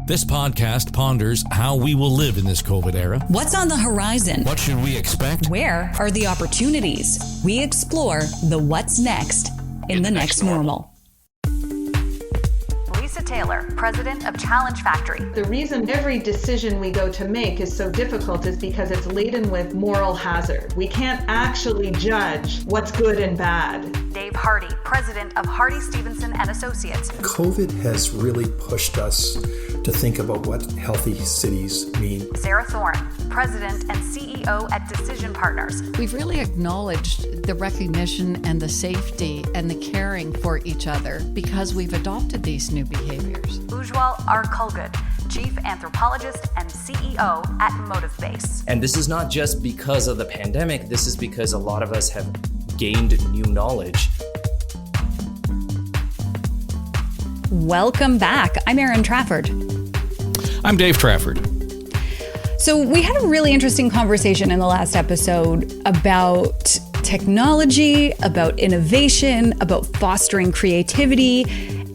This podcast ponders how we will live in this COVID era. What's on the horizon? What should we expect? Where are the opportunities? We explore the what's next in the next normal. Lisa Taylor, president of Challenge Factory. The reason every decision we go to make is so difficult is because it's laden with moral hazard. We can't actually judge what's good and bad. Dave Hardy, president of Hardy Stevenson and Associates. COVID has really pushed us to think about what healthy cities mean. Sarah Thorne, president and CEO at Decision Partners. We've really acknowledged the recognition and the safety and the caring for each other because we've adopted these new behaviors. Ujwal Arkulgud, chief anthropologist and CEO at MotiveBase. And this is not just because of the pandemic, this is because a lot of us have gained new knowledge. Welcome back. I'm Erin Trafford. I'm Dave Trafford. So we had a really interesting conversation in the last episode about technology, about innovation, about fostering creativity.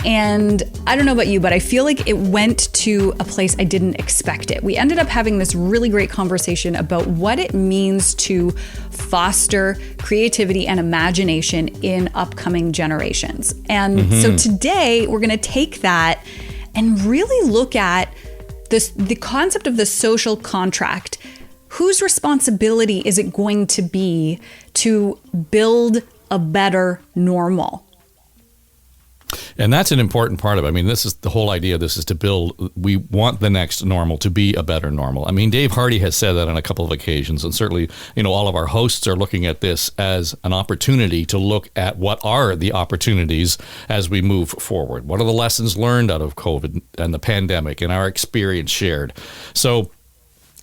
And I don't know about you, but I feel like it went to a place I didn't expect it. We ended up having this really great conversation about what it means to foster creativity and imagination in upcoming generations. And so today we're going to take that and really look at the concept of the social contract. Whose responsibility is it going to be to build a better normal? And that's an important part of it. I mean, this is the whole idea. This is to build, we want the next normal to be a better normal. I mean, Dave Hardy has said that on a couple of occasions. And certainly, all of our hosts are looking at this as an opportunity to look at what are the opportunities as we move forward. What are the lessons learned out of COVID and the pandemic and our experience shared? So,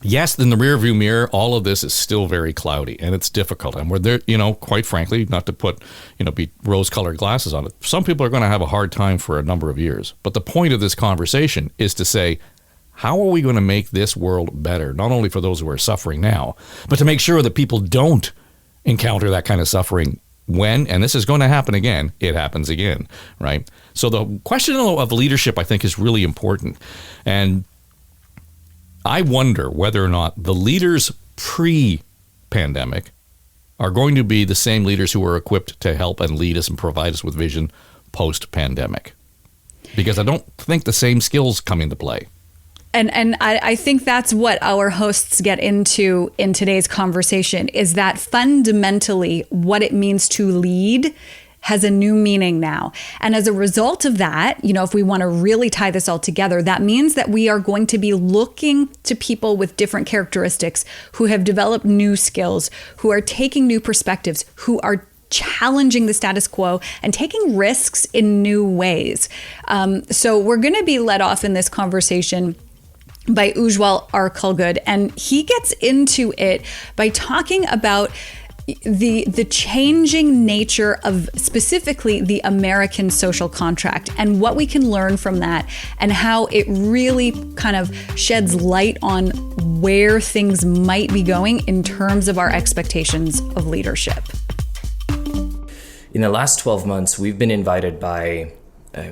yes, in the rearview mirror, all of this is still very cloudy and it's difficult. And we're there, quite frankly, not to put, be rose-colored glasses on it. Some people are going to have a hard time for a number of years. But the point of this conversation is to say, how are we going to make this world better? Not only for those who are suffering now, but to make sure that people don't encounter that kind of suffering when, and this is going to happen again, it happens again, right? So the question of leadership, I think, is really important. And I wonder whether or not the leaders pre-pandemic are going to be the same leaders who are equipped to help and lead us and provide us with vision post-pandemic. Because I don't think the same skills come into play. And I think that's what our hosts get into in today's conversation, is that fundamentally what it means to lead has a new meaning now. And as a result of that, if we want to really tie this all together, that means that we are going to be looking to people with different characteristics who have developed new skills, who are taking new perspectives, who are challenging the status quo and taking risks in new ways. So we're going to be led off in this conversation by Ujwal Arkulgud, and he gets into it by talking about the changing nature of specifically the American social contract and what we can learn from that and how it really kind of sheds light on where things might be going in terms of our expectations of leadership. In the last 12 months, we've been invited by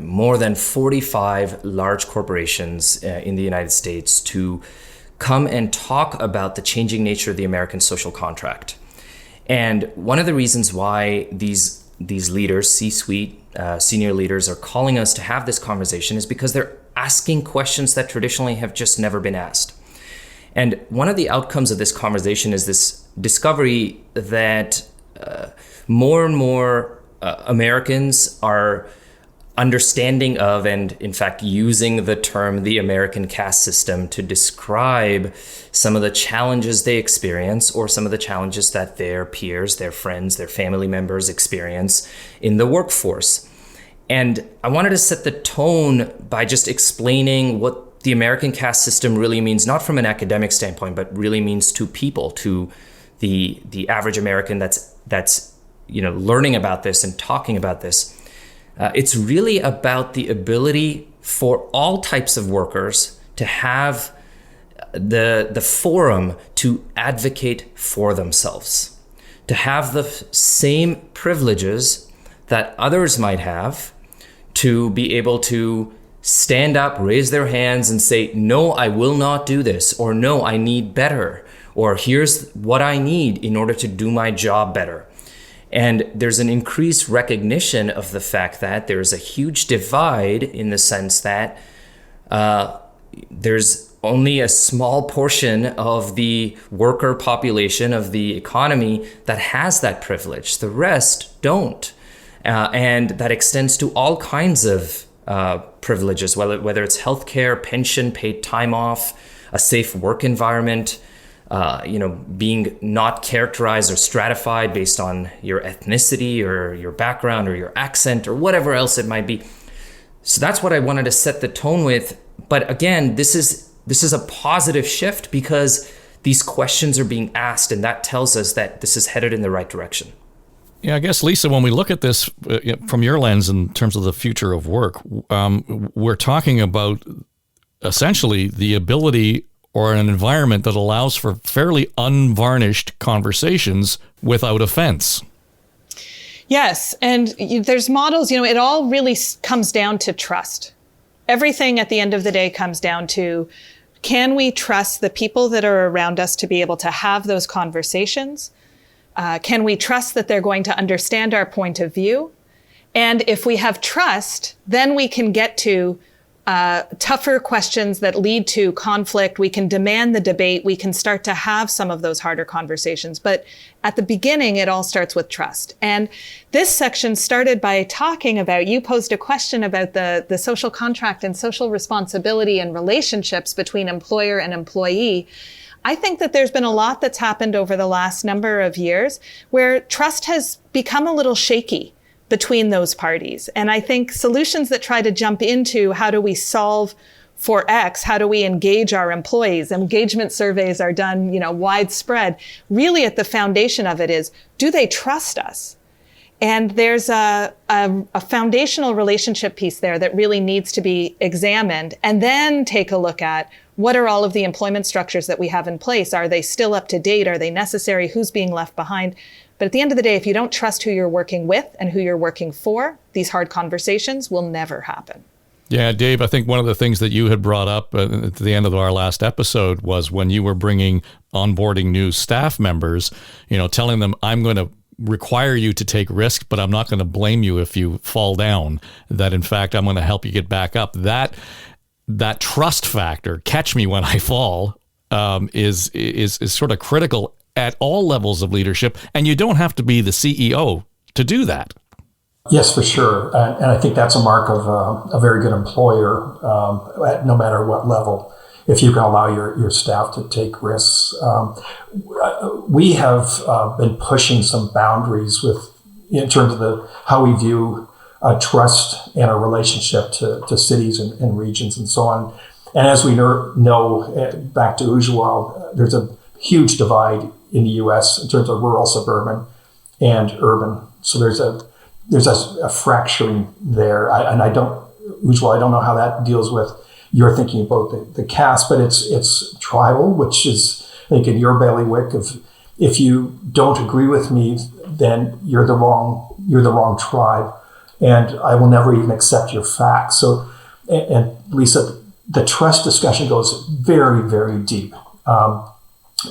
more than 45 large corporations in the United States to come and talk about the changing nature of the American social contract. And one of the reasons why these leaders, C-suite, senior leaders, are calling us to have this conversation is because they're asking questions that traditionally have just never been asked. And one of the outcomes of this conversation is this discovery that more and more Americans are understanding of and, in fact, using the term the American caste system to describe some of the challenges they experience or some of the challenges that their peers, their friends, their family members experience in the workforce. And I wanted to set the tone by just explaining what the American caste system really means, not from an academic standpoint, but really means to people, to the average American that's learning about this and talking about this. It's really about the ability for all types of workers to have the forum to advocate for themselves, to have the same privileges that others might have, to be able to stand up, raise their hands and say, no, I will not do this, or no, I need better, or here's what I need in order to do my job better. And there's an increased recognition of the fact that there's a huge divide in the sense that there's only a small portion of the worker population of the economy that has that privilege. The rest don't. And that extends to all kinds of privileges, whether it's healthcare, pension, paid time off, a safe work environment, being not characterized or stratified based on your ethnicity or your background or your accent or whatever else it might be. So that's what I wanted to set the tone with. But again, this is a positive shift because these questions are being asked, and that tells us that this is headed in the right direction. Yeah, I guess, Lisa, when we look at this from your lens in terms of the future of work, we're talking about essentially the ability or an environment that allows for fairly unvarnished conversations without offense. Yes, and there's models, it all really comes down to trust. Everything at the end of the day comes down to, can we trust the people that are around us to be able to have those conversations? Can we trust that they're going to understand our point of view? And if we have trust, then we can get to tougher questions that lead to conflict. We can demand the debate. We can start to have some of those harder conversations. But at the beginning, it all starts with trust. And this section started by talking about, you posed a question about the social contract and social responsibility and relationships between employer and employee. I think that there's been a lot that's happened over the last number of years where trust has become a little shaky between those parties. And I think solutions that try to jump into how do we solve for X, how do we engage our employees? Engagement surveys are done, widespread. Really at the foundation of it is, do they trust us? And there's a foundational relationship piece there that really needs to be examined, and then take a look at what are all of the employment structures that we have in place? Are they still up to date? Are they necessary? Who's being left behind? But at the end of the day, if you don't trust who you're working with and who you're working for, these hard conversations will never happen. Yeah, Dave, I think one of the things that you had brought up at the end of our last episode was when you were onboarding new staff members, telling them, I'm going to require you to take risks, but I'm not going to blame you if you fall down, that in fact, I'm going to help you get back up. That trust factor, catch me when I fall, is sort of critical at all levels of leadership. And you don't have to be the CEO to do that. Yes, for sure. And I think that's a mark of a very good employer, at no matter what level, if you can allow your staff to take risks. We have been pushing some boundaries in terms of how we view trust and our relationship to cities and regions and so on. And as we know, back to Ujjwal, there's a huge divide in the U.S. in terms of rural, suburban, and urban. So there's a fracturing there. Ujjwal, I don't know how that deals with your thinking about the caste, but it's tribal, which is, I think, in your bailiwick of, if you don't agree with me, then you're the wrong tribe, and I will never even accept your facts. So, and Lisa, the trust discussion goes very, very deep.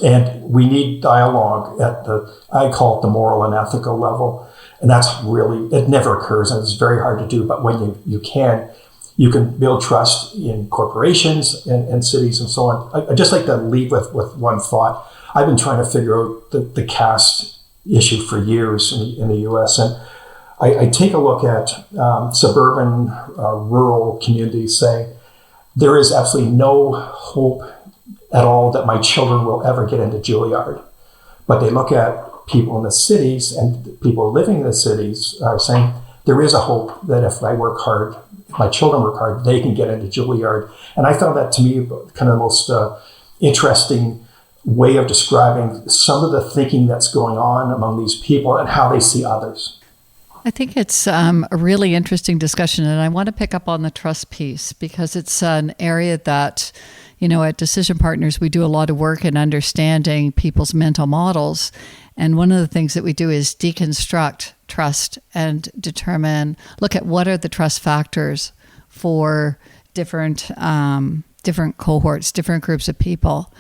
And we need dialogue at I call it the moral and ethical level. And that's really, it never occurs, and it's very hard to do. But when you can build trust in corporations and cities and so on. I'd just like to leave with one thought. I've been trying to figure out the caste issue for years in the U.S. And I take a look at suburban, rural communities saying, there is absolutely no hope at all that my children will ever get into Juilliard. But they look at people in the cities, and people living in the cities are saying, there is a hope that if I work hard, if my children work hard, they can get into Juilliard. And I found that, to me, kind of the most interesting way of describing some of the thinking that's going on among these people and how they see others. I think it's a really interesting discussion, and I want to pick up on the trust piece because it's an area that, at Decision Partners, we do a lot of work in understanding people's mental models. And one of the things that we do is deconstruct trust and look at what are the trust factors for different cohorts, different groups of people.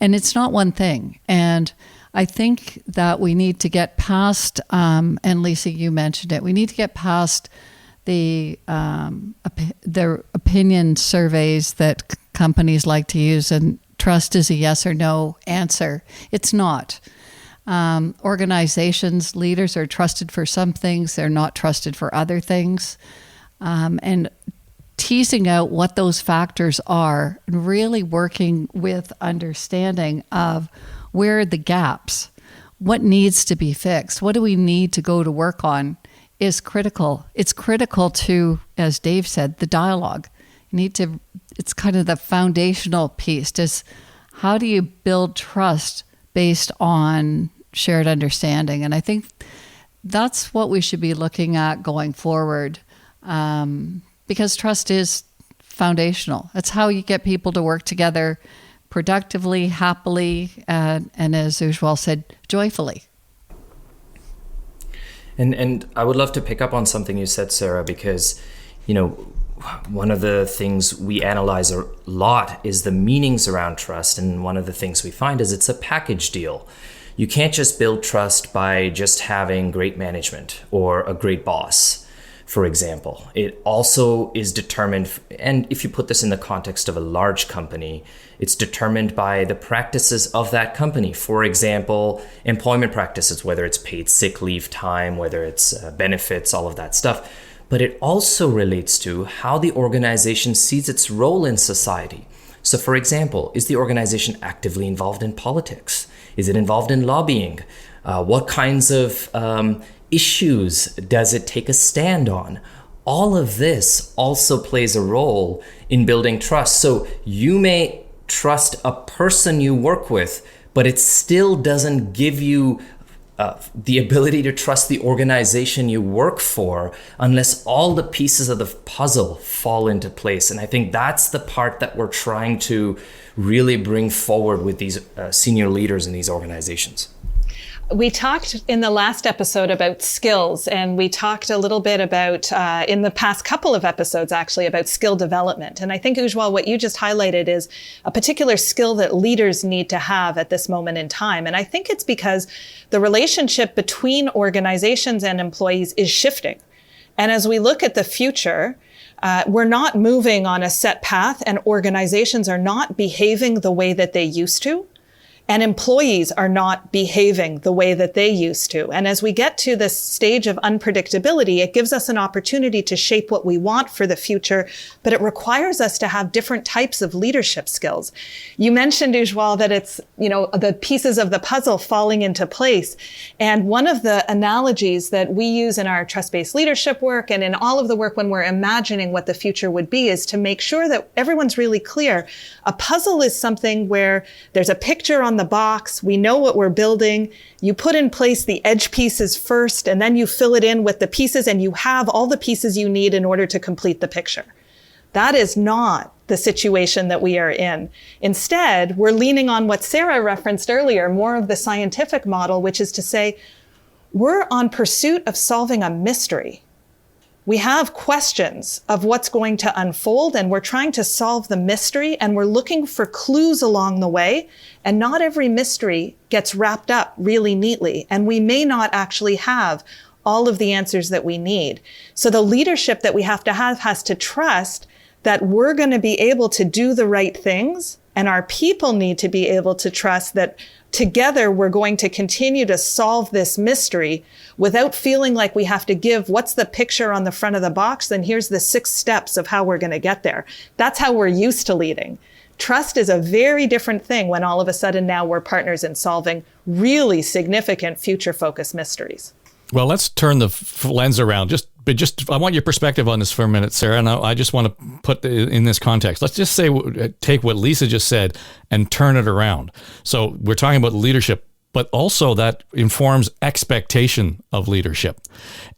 And it's not one thing. And I think that we need to get past, and Lisa, you mentioned it, we need to get past the opinion surveys that companies like to use, and trust is a yes or no answer. It's not. Organizations, leaders are trusted for some things, they're not trusted for other things. And teasing out what those factors are and really working with understanding of where are the gaps, what needs to be fixed, what do we need to go to work on is critical. It's critical to, as Dave said, the dialogue. You need to, it's kind of the foundational piece. How do you build trust based on shared understanding? And I think that's what we should be looking at going forward. Because trust is foundational. That's how you get people to work together productively, happily, and as Ujwal said, joyfully. And I would love to pick up on something you said, Sarah, because, one of the things we analyze a lot is the meanings around trust. And one of the things we find is it's a package deal. You can't just build trust by just having great management or a great boss. For example, it also is determined, and if you put this in the context of a large company, it's determined by the practices of that company. For example, employment practices, whether it's paid sick leave time, whether it's benefits, all of that stuff. But it also relates to how the organization sees its role in society. So for example, is the organization actively involved in politics? Is it involved in lobbying? What kinds of issues does it take a stand on? All of this also plays a role in building trust. So you may trust a person you work with, but it still doesn't give you the ability to trust the organization you work for unless all the pieces of the puzzle fall into place. And I think that's the part that we're trying to really bring forward with these senior leaders in these organizations. We talked in the last episode about skills, and we talked a little bit about, in the past couple of episodes actually, about skill development. And I think, Ujwal, what you just highlighted is a particular skill that leaders need to have at this moment in time. And I think it's because the relationship between organizations and employees is shifting. And as we look at the future, we're not moving on a set path, and organizations are not behaving the way that they used to. And employees are not behaving the way that they used to. And as we get to this stage of unpredictability, it gives us an opportunity to shape what we want for the future, but it requires us to have different types of leadership skills. You mentioned, Ujwal, that it's, the pieces of the puzzle falling into place. And one of the analogies that we use in our trust-based leadership work and in all of the work when we're imagining what the future would be is to make sure that everyone's really clear. A puzzle is something where there's a picture on the box, we know what we're building, you put in place the edge pieces first, and then you fill it in with the pieces, and you have all the pieces you need in order to complete the picture. That is not the situation that we are in. Instead, we're leaning on what Sarah referenced earlier, more of the scientific model, which is to say, we're on pursuit of solving a mystery. We have questions of what's going to unfold, and we're trying to solve the mystery, and we're looking for clues along the way. And not every mystery gets wrapped up really neatly, and we may not actually have all of the answers that we need. So the leadership that we have to have has to trust that we're going to be able to do the right things, and our people need to be able to trust that together we're going to continue to solve this mystery without feeling like we have to give what's the picture on the front of the box, then here's the 6 steps of how we're going to get there. That's how we're used to leading. Trust is a very different thing when all of a sudden now we're partners in solving really significant future-focused mysteries. Well, let's turn the lens around. I want your perspective on this for a minute, Sarah, and I just want to put in this context. Let's just say, take what Lisa just said and turn it around. So we're talking about leadership, but also that informs expectation of leadership.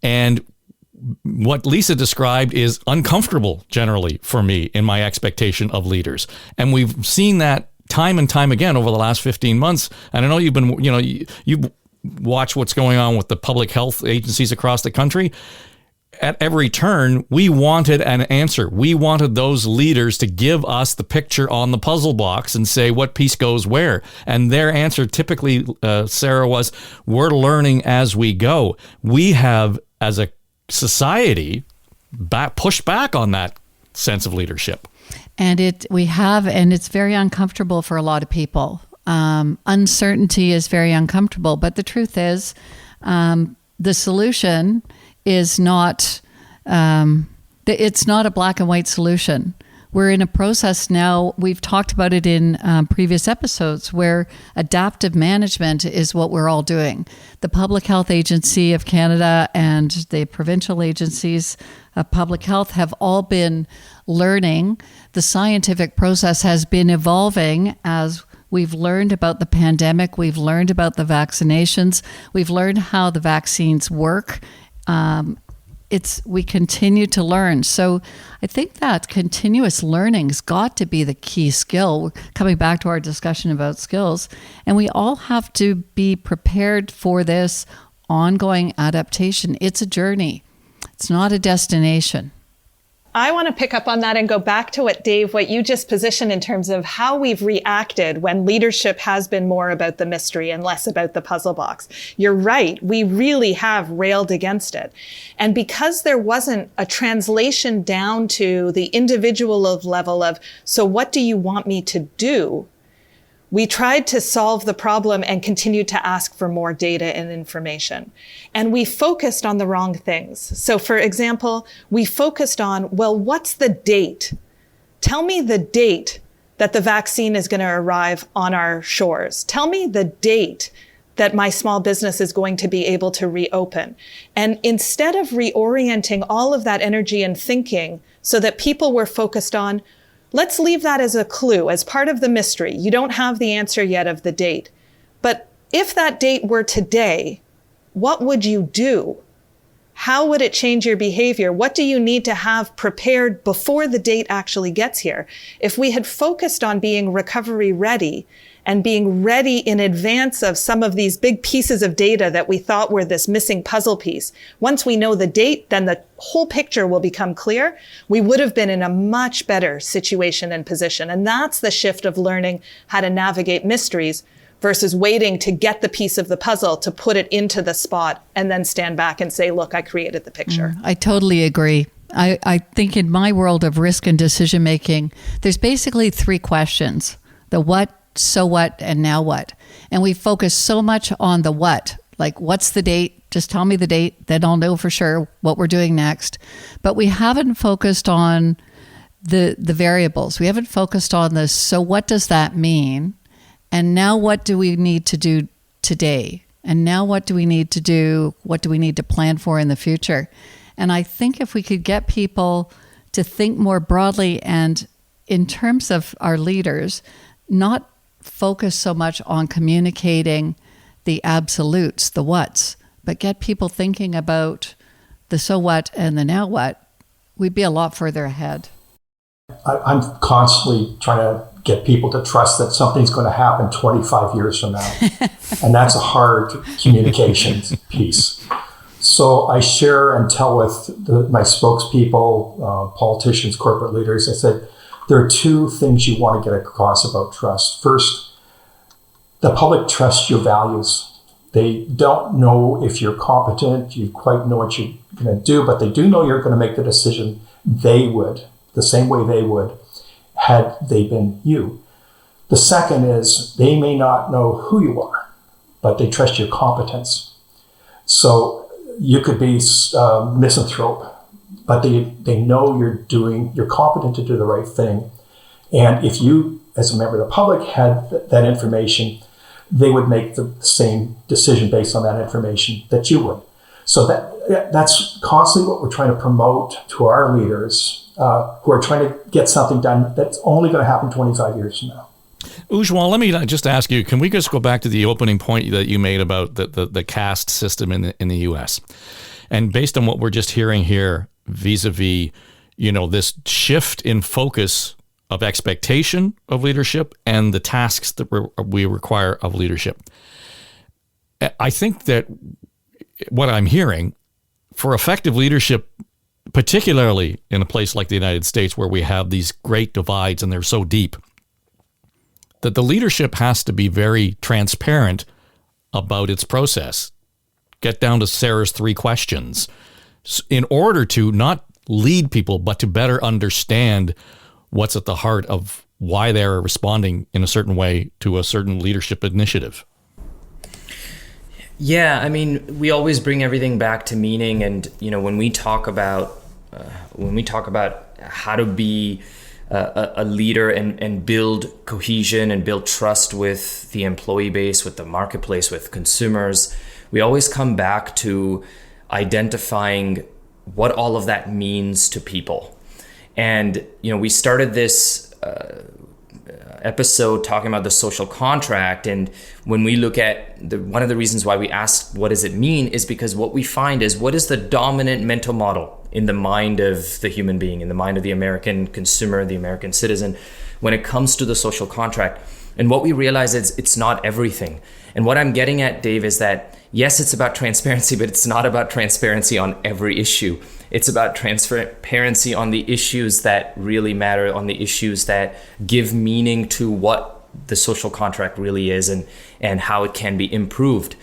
And what Lisa described is uncomfortable generally for me in my expectation of leaders. And we've seen that time and time again over the last 15 months. And I know you've been, you watch what's going on with the public health agencies across the country. at every turn, we wanted an answer. We wanted those leaders to give us the picture on the puzzle box and say what piece goes where. And their answer typically, Sarah, was, we're learning as we go. We have, as a society, pushed back on that sense of leadership. And it's very uncomfortable for a lot of people. Uncertainty is very uncomfortable, but the truth is, the solution is not, it's not a black and white solution. We're in a process now, we've talked about it in previous episodes, where adaptive management is what we're all doing. The Public Health Agency of Canada and the provincial agencies of public health have all been learning. The scientific process has been evolving as we've learned about the pandemic, we've learned about the vaccinations, we've learned how the vaccines work. We continue to learn. So I think that continuous learning's got to be the key skill. We're coming back to our discussion about skills, and we all have to be prepared for this ongoing adaptation. It's a journey. It's not a destination. I want to pick up on that and go back to what you just positioned in terms of how we've reacted when leadership has been more about the mystery and less about the puzzle box. You're right. We really have railed against it. And because there wasn't a translation down to the individual level of, so what do you want me to do? We tried to solve the problem and continued to ask for more data and information. And we focused on the wrong things. So for example, we focused on, well, what's the date? Tell me the date that the vaccine is going to arrive on our shores. Tell me the date that my small business is going to be able to reopen. And instead of reorienting all of that energy and thinking so that people were focused on, let's leave that as a clue, as part of the mystery. You don't have the answer yet of the date. But if that date were today, what would you do? How would it change your behavior? What do you need to have prepared before the date actually gets here? If we had focused on being recovery ready and being ready in advance of some of these big pieces of data that we thought were this missing puzzle piece, once we know the date, then the whole picture will become clear. We would have been in a much better situation and position. And that's the shift of learning how to navigate mysteries versus waiting to get the piece of the puzzle to put it into the spot and then stand back and say, look, I created the picture. I totally agree. I think in my world of risk and decision making, there's basically three questions: the what, so what, and now what. And we focus so much on the what, like what's the date? Just tell me the date, then I'll know for sure what we're doing next. But we haven't focused on the variables. We haven't focused on the, so what does that mean? And now what do we need to do today? And now what do we need to do? What do we need to plan for in the future? And I think if we could get people to think more broadly and in terms of our leaders, not focus so much on communicating the absolutes, the whats, but get people thinking about the so what and the now what, we'd be a lot further ahead. I'm constantly trying to get people to trust that something's going to happen 25 years from now. And that's a hard communications piece. So I share and tell with my spokespeople, politicians, corporate leaders, I said, there are two things you want to get across about trust. First, the public trusts your values. They don't know if you're competent, you quite know what you're going to do, but they do know you're going to make the decision they would, the same way they would, had they been you. The second is they may not know who you are, but they trust your competence. So you could be misanthrope, but they know you're competent to do the right thing. And if you, as a member of the public, had that information, they would make the same decision based on that information that you would. So that's constantly what we're trying to promote to our leaders who are trying to get something done that's only going to happen 25 years from now. Ujjwal, let me just ask you, can we just go back to the opening point that you made about the caste system in the U.S.? And based on what we're just hearing here, vis-a-vis, this shift in focus of expectation of leadership and the tasks that we require of leadership. I think that what I'm hearing, for effective leadership particularly in a place like the United States where we have these great divides and they're so deep, that the leadership has to be very transparent about its process. Get down to Sarah's 3 questions in order to not lead people, but to better understand what's at the heart of why they're responding in a certain way to a certain leadership initiative. Yeah, I mean, we always bring everything back to meaning, and when we talk about how to be a leader and build cohesion and build trust with the employee base, with the marketplace, with consumers, we always come back to identifying what all of that means to people. And we started this episode talking about the social contract, and when we look at one of the reasons why we asked what does it mean is because what we find is, what is the dominant mental model in the mind of the human being, in the mind of the American consumer, the American citizen, when it comes to the social contract. And what we realize is it's not everything. And what I'm getting at, Dave, is that yes, it's about transparency, but it's not about transparency on every issue. It's about transparency on the issues that really matter, on the issues that give meaning to what the social contract really is and how it can be improved.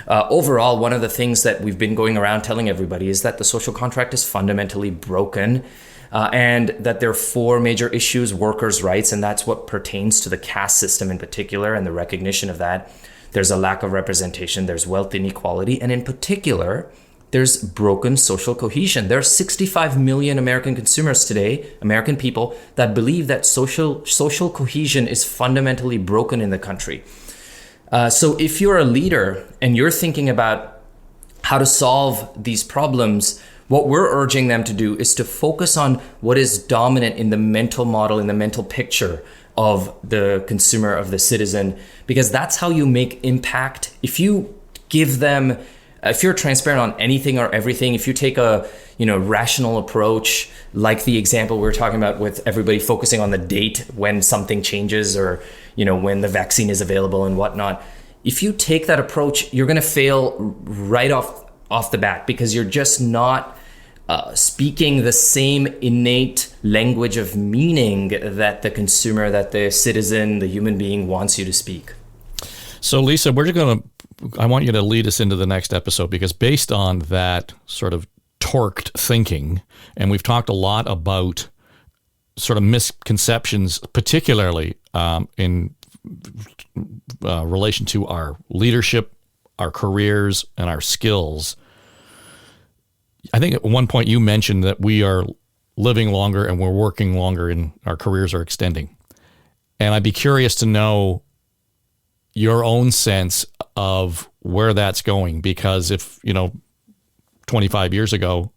Overall, one of the things that we've been going around telling everybody is that the social contract is fundamentally broken, and that there are 4 major issues: workers' rights, and that's what pertains to the caste system in particular and the recognition of that. There's a lack of representation, there's wealth inequality, and in particular, there's broken social cohesion. There are 65 million American consumers today, American people, that believe that social cohesion is fundamentally broken in the country. So if you're a leader and you're thinking about how to solve these problems, what we're urging them to do is to focus on what is dominant in the mental model, in the mental picture of the consumer, of the citizen, because that's how you make impact. If you give them, if you're transparent on anything or everything, if you take a rational approach, like the example we were talking about with everybody focusing on the date when something changes, or when the vaccine is available and whatnot, if you take that approach, you're going to fail right off the bat, because you're just not speaking the same innate language of meaning that the consumer, that the citizen, the human being wants you to speak. So Lisa, I want you to lead us into the next episode, because based on that sort of torqued thinking, and we've talked a lot about sort of misconceptions, particularly in relation to our leadership, our careers, and our skills. I think at one point you mentioned that we are living longer and we're working longer and our careers are extending. And I'd be curious to know your own sense of where that's going, because if, 25 years ago,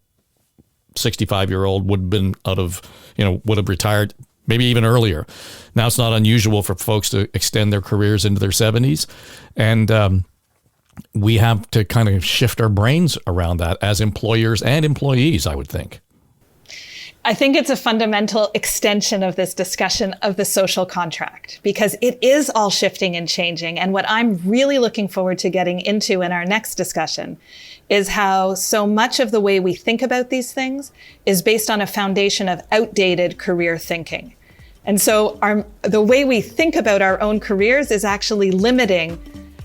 65-year-old would have been would have retired maybe even earlier. Now it's not unusual for folks to extend their careers into their 70s. And we have to kind of shift our brains around that as employers and employees, I would think. I think it's a fundamental extension of this discussion of the social contract, because it is all shifting and changing. And what I'm really looking forward to getting into in our next discussion is how so much of the way we think about these things is based on a foundation of outdated career thinking. And so the way we think about our own careers is actually limiting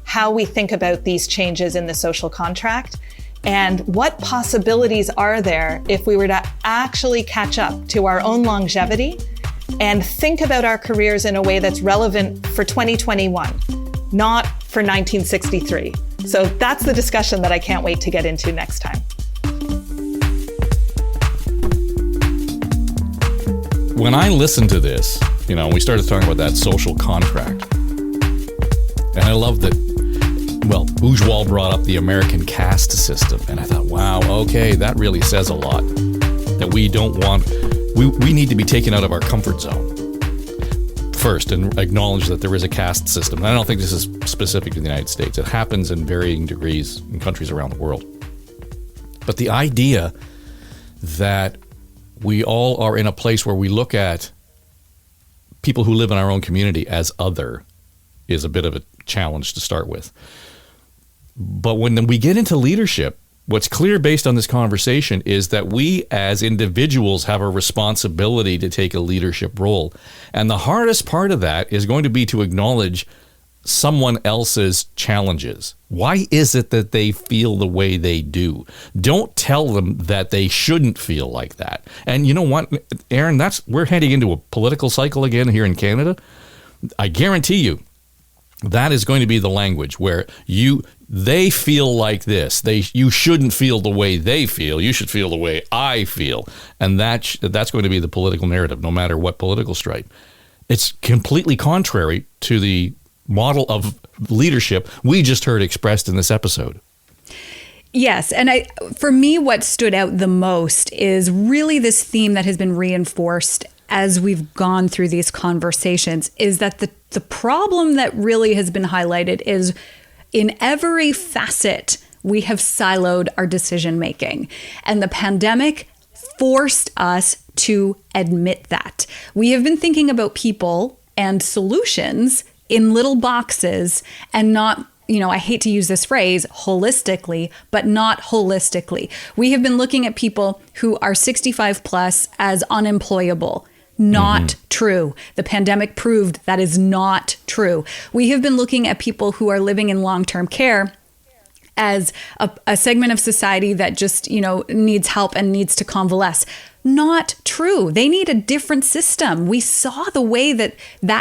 how we think about these changes in the social contract. And what possibilities are there if we were to actually catch up to our own longevity and think about our careers in a way that's relevant for 2021, not for 1963. So that's the discussion that I can't wait to get into next time. When I listened to this, we started talking about that social contract. And I love that, Ujwal brought up the American caste system. And I thought, wow, okay, that really says a lot. That we need to be taken out of our comfort zone first and acknowledge that there is a caste system. And I don't think this is specific to the United States. It happens in varying degrees in countries around the world. But the idea that we all are in a place where we look at people who live in our own community as other is a bit of a challenge to start with. But when we get into leadership, what's clear based on this conversation is that we as individuals have a responsibility to take a leadership role. And the hardest part of that is going to be to acknowledge someone else's challenges. Why is it that they feel the way they do? Don't tell them that they shouldn't feel like that. And you know what, Aaron, we're heading into a political cycle again here in Canada. I guarantee you that is going to be the language where they feel like this. You shouldn't feel the way they feel. You should feel the way I feel. And that's going to be the political narrative, no matter what political stripe. It's completely contrary to the model of leadership we just heard expressed in this episode. Yes. And for me, what stood out the most is really this theme that has been reinforced as we've gone through these conversations, is that the problem that really has been highlighted is in every facet, we have siloed our decision making. And the pandemic forced us to admit that. We have been thinking about people and solutions in little boxes and not, I hate to use this phrase, holistically, but not holistically. We have been looking at people who are 65 plus as unemployable. Not true. The pandemic proved that is not true. We have been looking at people who are living in long-term care as a segment of society that just, needs help and needs to convalesce. Not true. They need a different system. We saw the way that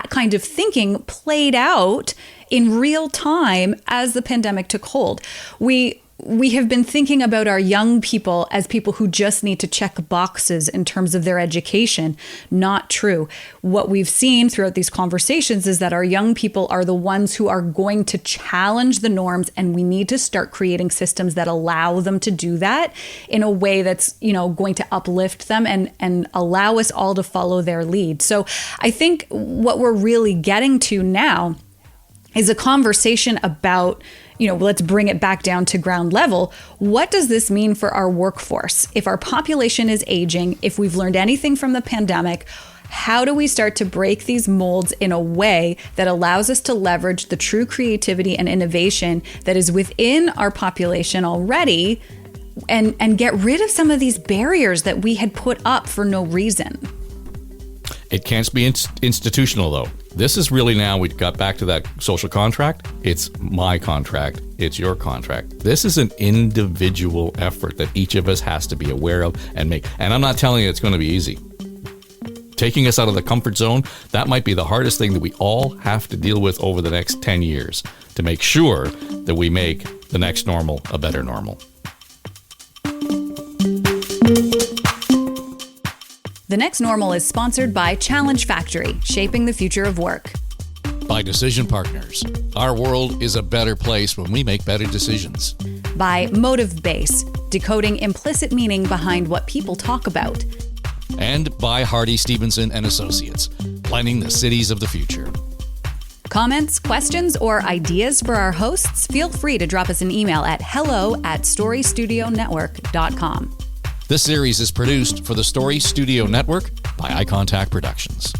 kind of thinking played out in real time as the pandemic took hold. We have been thinking about our young people as people who just need to check boxes in terms of their education. Not true. What we've seen throughout these conversations is that our young people are the ones who are going to challenge the norms, and we need to start creating systems that allow them to do that in a way that's, going to uplift them and allow us all to follow their lead. So I think what we're really getting to now is a conversation about, let's bring it back down to ground level. What does this mean for our workforce? If our population is aging, if we've learned anything from the pandemic, how do we start to break these molds in a way that allows us to leverage the true creativity and innovation that is within our population already and get rid of some of these barriers that we had put up for no reason? It can't be institutional, though. This is really now, we got back to that social contract. It's my contract. It's your contract. This is an individual effort that each of us has to be aware of and make. And I'm not telling you it's going to be easy. Taking us out of the comfort zone, that might be the hardest thing that we all have to deal with over the next 10 years to make sure that we make the next normal a better normal. The Next Normal is sponsored by Challenge Factory, shaping the future of work. By Decision Partners. Our world is a better place when we make better decisions. By Motive Base, decoding implicit meaning behind what people talk about. And by Hardy Stevenson and Associates, planning the cities of the future. Comments, questions, or ideas for our hosts? Feel free to drop us an email at hello@storystudionetwork.com. This series is produced for the Story Studio Network by Eye Contact Productions.